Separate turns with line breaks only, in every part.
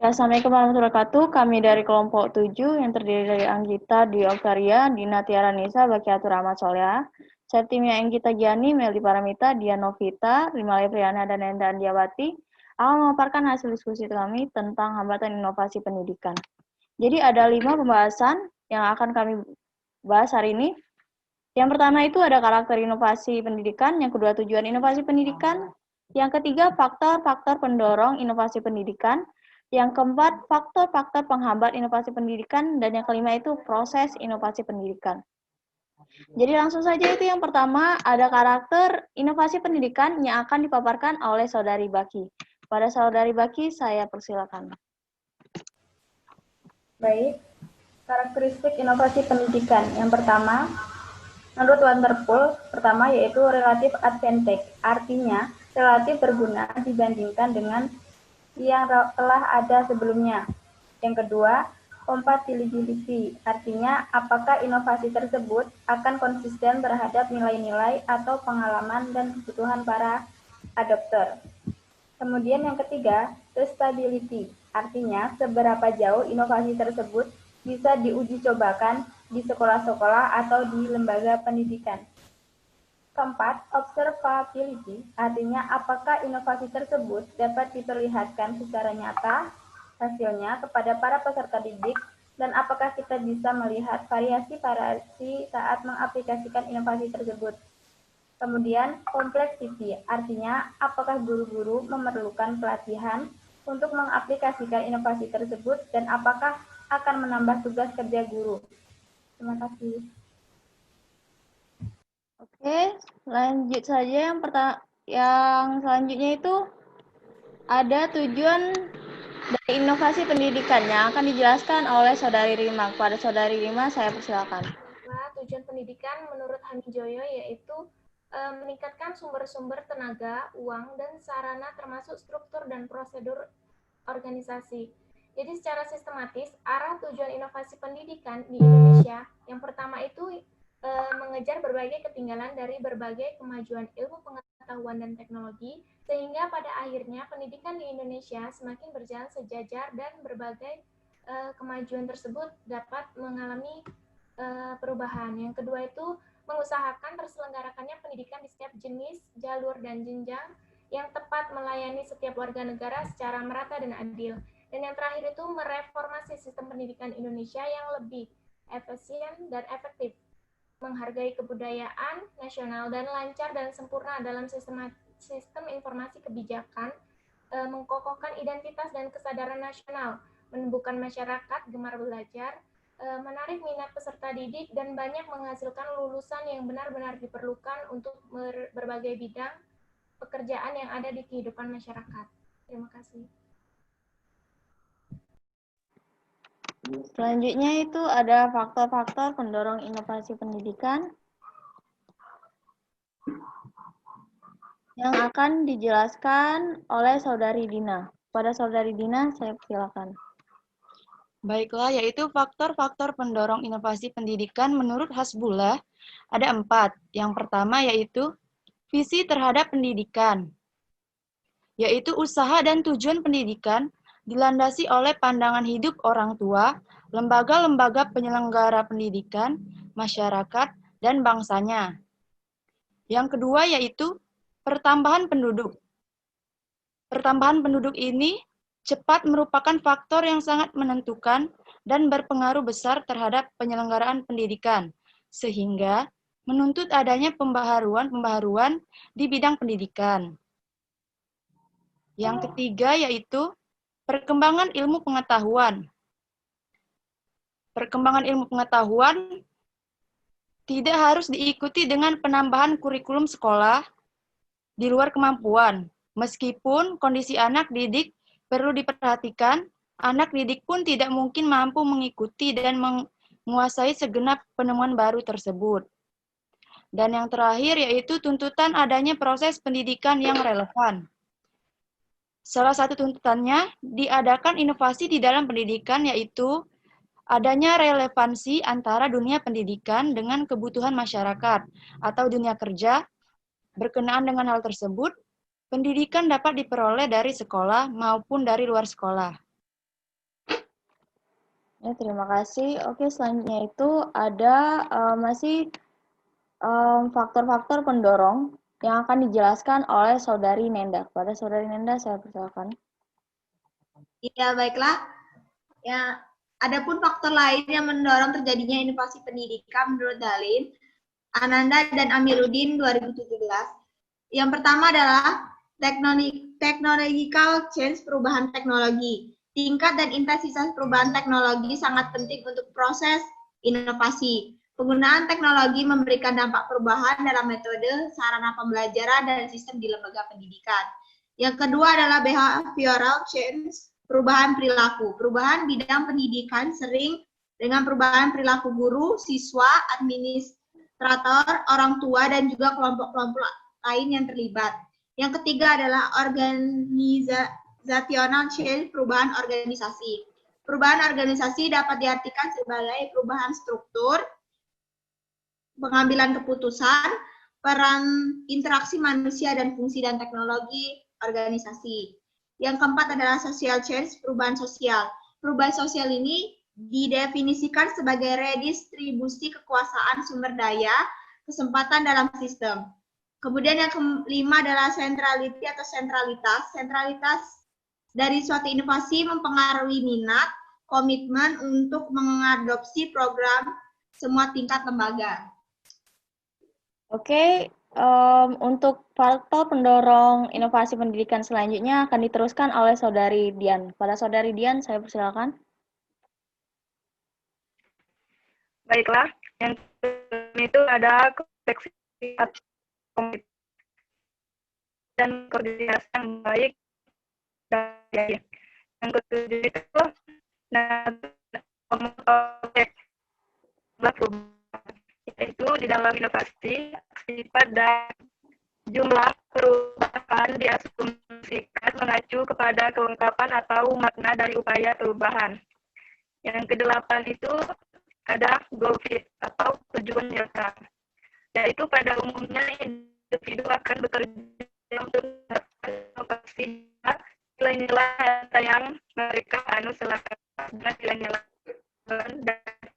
Assalamualaikum warahmatullahi wabarakatuh. Kami dari kelompok 7 yang terdiri dari Anggita, Dwi Oktaria, Dina Tiara Nisa, Bakiatur Ahmad Soleh, Septimia Anggita Giani, Meldi Paramita, Dian Novita, Limali Priyana, dan Enda Andiawati akan memaparkan hasil diskusi kami tentang hambatan inovasi pendidikan. Jadi ada 5 pembahasan yang akan kami bahas hari ini. Yang pertama itu ada karakter inovasi pendidikan, yang kedua tujuan inovasi pendidikan, yang ketiga faktor-faktor pendorong inovasi pendidikan, yang keempat faktor-faktor penghambat inovasi pendidikan, dan yang kelima itu proses inovasi pendidikan. Jadi langsung saja itu yang pertama ada karakter inovasi pendidikan yang akan dipaparkan oleh Saudari Baki. Pada Saudari Baki saya persilakan.
Baik, karakteristik inovasi pendidikan. Yang pertama, menurut Vanderpool, pertama yaitu relative advantage, artinya relatif berguna dibandingkan dengan yang telah ada sebelumnya. Yang kedua, compatibility, artinya apakah inovasi tersebut akan konsisten terhadap nilai-nilai atau pengalaman dan kebutuhan para adopter. Kemudian yang ketiga, testability, artinya seberapa jauh inovasi tersebut bisa diuji cobakan di sekolah-sekolah atau di lembaga pendidikan. Keempat, observability, artinya apakah inovasi tersebut dapat diperlihatkan secara nyata hasilnya kepada para peserta didik dan apakah kita bisa melihat variasi-variasi saat mengaplikasikan inovasi tersebut. Kemudian, complexity, artinya apakah guru-guru memerlukan pelatihan untuk mengaplikasikan inovasi tersebut dan apakah akan menambah tugas kerja guru. Terima kasih.
Oke, lanjut saja yang selanjutnya itu ada tujuan dari inovasi pendidikan yang akan dijelaskan oleh Saudari Rima. Kepada Saudari Rima saya persilakan.
Tujuan pendidikan menurut Hamijoyo yaitu meningkatkan sumber-sumber tenaga, uang, dan sarana termasuk struktur dan prosedur organisasi. Jadi secara sistematis, arah tujuan inovasi pendidikan di Indonesia yang pertama itu mengejar berbagai ketinggalan dari berbagai kemajuan ilmu pengetahuan dan teknologi, sehingga pada akhirnya pendidikan di Indonesia semakin berjalan sejajar dan berbagai kemajuan tersebut dapat mengalami perubahan. Yang kedua itu mengusahakan terselenggarakannya pendidikan di setiap jenis, jalur, dan jenjang yang tepat melayani setiap warga negara secara merata dan adil. Dan yang terakhir itu mereformasi sistem pendidikan Indonesia yang lebih efisien dan efektif, menghargai kebudayaan nasional dan lancar dan sempurna dalam sistem informasi kebijakan, mengkokohkan identitas dan kesadaran nasional, menumbuhkan masyarakat gemar belajar, menarik minat peserta didik, dan banyak menghasilkan lulusan yang benar-benar diperlukan untuk berbagai bidang pekerjaan yang ada di kehidupan masyarakat. Terima kasih.
Selanjutnya itu ada faktor-faktor pendorong inovasi pendidikan yang akan dijelaskan oleh Saudari Dina. Pada Saudari Dina saya persilakan.
Baiklah, yaitu faktor-faktor pendorong inovasi pendidikan menurut Hasbullah ada 4. Yang pertama yaitu visi terhadap pendidikan, yaitu usaha dan tujuan pendidikan dilandasi oleh pandangan hidup orang tua, lembaga-lembaga penyelenggara pendidikan, masyarakat, dan bangsanya. Yang kedua yaitu pertambahan penduduk. Pertambahan penduduk ini cepat merupakan faktor yang sangat menentukan dan berpengaruh besar terhadap penyelenggaraan pendidikan, sehingga menuntut adanya pembaharuan di bidang pendidikan. Yang ketiga yaitu perkembangan ilmu pengetahuan. Perkembangan ilmu pengetahuan tidak harus diikuti dengan penambahan kurikulum sekolah di luar kemampuan. Meskipun kondisi anak didik perlu diperhatikan, anak didik pun tidak mungkin mampu mengikuti dan menguasai segenap penemuan baru tersebut. Dan yang terakhir yaitu tuntutan adanya proses pendidikan yang relevan. Salah satu tuntutannya diadakan inovasi di dalam pendidikan yaitu adanya relevansi antara dunia pendidikan dengan kebutuhan masyarakat atau dunia kerja. Berkenaan dengan hal tersebut, pendidikan dapat diperoleh dari sekolah maupun dari luar sekolah.
Ya, terima kasih. Oke, selanjutnya itu ada masih faktor-faktor pendorong yang akan dijelaskan oleh Saudari Nenda. Pada Saudari Nenda, saya persilakan.
Iya, baiklah. Ya, adapun faktor lain yang mendorong terjadinya inovasi pendidikan menurut Dalin, Ananda dan Amiruddin 2017. Yang pertama adalah technological change, perubahan teknologi. Tingkat dan intensitas perubahan teknologi sangat penting untuk proses inovasi. Penggunaan teknologi memberikan dampak perubahan dalam metode, sarana pembelajaran, dan sistem di lembaga pendidikan. Yang kedua adalah behavioral change, perubahan perilaku. Perubahan bidang pendidikan sering dengan perubahan perilaku guru, siswa, administrator, orang tua, dan juga kelompok-kelompok lain yang terlibat. Yang ketiga adalah organizational change, perubahan organisasi. Perubahan organisasi dapat diartikan sebagai perubahan struktur, pengambilan keputusan, peran interaksi manusia dan fungsi dan teknologi organisasi. Yang keempat adalah social change, perubahan sosial. Perubahan sosial ini didefinisikan sebagai redistribusi kekuasaan sumber daya, kesempatan dalam sistem. Kemudian yang kelima adalah centrality atau sentralitas. Sentralitas dari suatu inovasi mempengaruhi minat, komitmen untuk mengadopsi program semua tingkat lembaga.
Oke, untuk faktor pendorong inovasi pendidikan selanjutnya akan diteruskan oleh Saudari Dian. Pada Saudari Dian, saya persilakan.
Baiklah, yang itu ada kompleksitas dan koordinasi yang baik. Yang ketujuh itu yaitu di dalam inovasi sifat dan jumlah perubahan diasumsikan mengacu kepada kelengkapan atau makna dari upaya perubahan. Yang kedelapan itu ada goal fit atau tujuan nyata, yaitu pada umumnya individu akan bekerja untuk inovasi nilai-nilai yang mereka selama dan nilai-nilai dan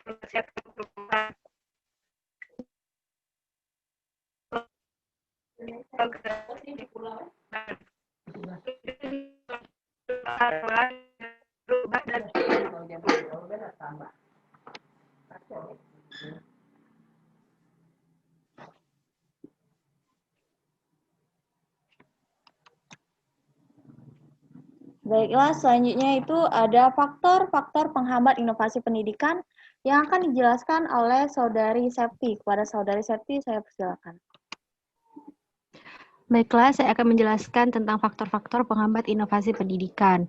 proses perubahan.
Baiklah, selanjutnya itu ada faktor-faktor penghambat inovasi pendidikan yang akan dijelaskan oleh Saudari Septi. Kepada Saudari Septi, saya persilakan.
Baiklah, saya akan menjelaskan tentang faktor-faktor penghambat inovasi pendidikan.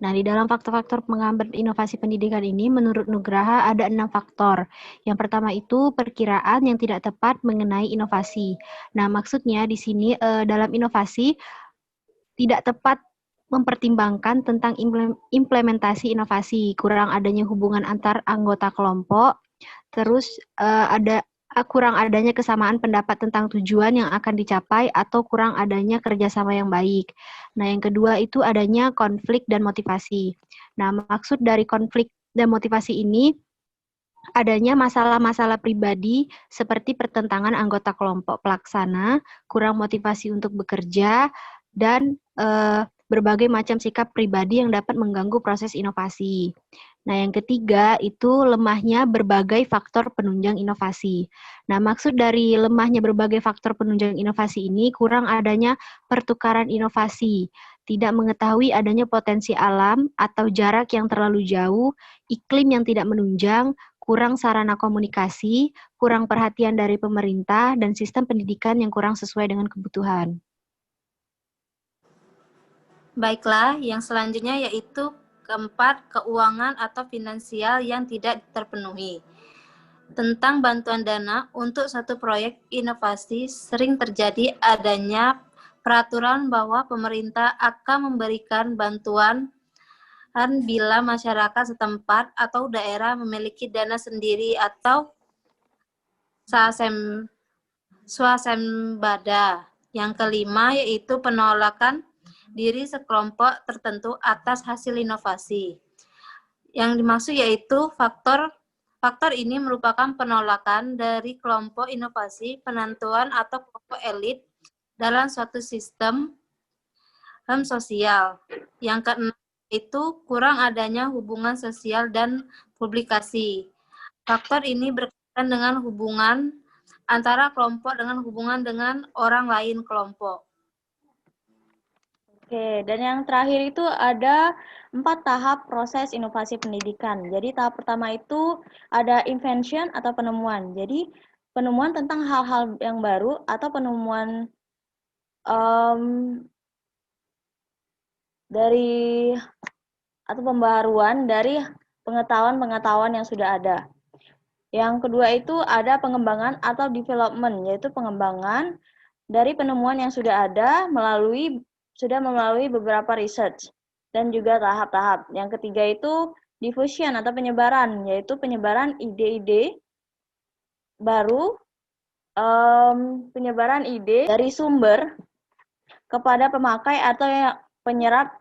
Nah, di dalam faktor-faktor penghambat inovasi pendidikan ini, menurut Nugraha ada 6 faktor. Yang pertama itu perkiraan yang tidak tepat mengenai inovasi. Nah, maksudnya di sini dalam inovasi tidak tepat mempertimbangkan tentang implementasi inovasi, kurang adanya hubungan antar anggota kelompok, terus kurang adanya kesamaan pendapat tentang tujuan yang akan dicapai atau kurang adanya kerjasama yang baik. Nah, yang kedua itu adanya konflik dan motivasi. Nah, maksud dari konflik dan motivasi ini adanya masalah-masalah pribadi seperti pertentangan anggota kelompok pelaksana, kurang motivasi untuk bekerja, dan berbagai macam sikap pribadi yang dapat mengganggu proses inovasi. Nah, yang ketiga itu lemahnya berbagai faktor penunjang inovasi. Nah, maksud dari lemahnya berbagai faktor penunjang inovasi ini kurang adanya pertukaran inovasi, tidak mengetahui adanya potensi alam atau jarak yang terlalu jauh, iklim yang tidak menunjang, kurang sarana komunikasi, kurang perhatian dari pemerintah, dan sistem pendidikan yang kurang sesuai dengan kebutuhan.
Baiklah, yang selanjutnya yaitu keempat, keuangan atau finansial yang tidak terpenuhi. Tentang bantuan dana untuk satu proyek inovasi, sering terjadi adanya peraturan bahwa pemerintah akan memberikan bantuan bila masyarakat setempat atau daerah memiliki dana sendiri atau swasembada. Yang kelima yaitu penolakan diri sekelompok tertentu atas hasil inovasi. Yang dimaksud yaitu faktor ini merupakan penolakan dari kelompok inovasi, penentuan atau kelompok elit dalam suatu sistem sosial. Yang keenam itu kurang adanya hubungan sosial dan publikasi. Faktor ini berkaitan dengan hubungan antara kelompok dengan hubungan dengan orang lain kelompok.
Oke, dan yang terakhir itu ada 4 tahap proses inovasi pendidikan. Jadi tahap pertama itu ada invention atau penemuan. Jadi penemuan tentang hal-hal yang baru atau penemuan dari atau pembaharuan dari pengetahuan-pengetahuan yang sudah ada. Yang kedua itu ada pengembangan atau development, yaitu pengembangan dari penemuan yang sudah ada melalui beberapa research dan juga tahap-tahap. Yang ketiga itu diffusion atau penyebaran, yaitu penyebaran ide-ide baru, penyebaran ide dari sumber kepada pemakai atau penyerap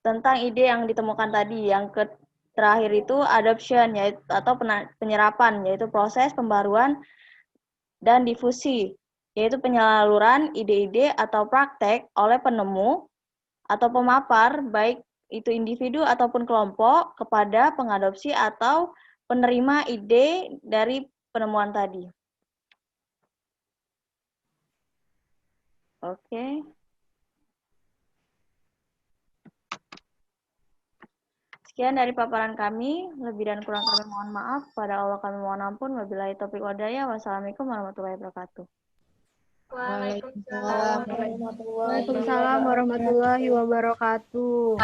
tentang ide yang ditemukan tadi. Yang terakhir itu adoption, yaitu atau penyerapan, yaitu proses pembaruan, dan difusi, yaitu penyaluran ide-ide atau praktek oleh penemu atau pemapar, baik itu individu ataupun kelompok, kepada pengadopsi atau penerima ide dari penemuan tadi. Oke. Sekian dari paparan kami, lebih dan kurang kami mohon maaf, pada Allah kami mohon ampun, wabillahi taufiq walhidayah, wassalamualaikum warahmatullahi wabarakatuh.
Waalaikumsalam.
Waalaikumsalam warahmatullahi wabarakatuh.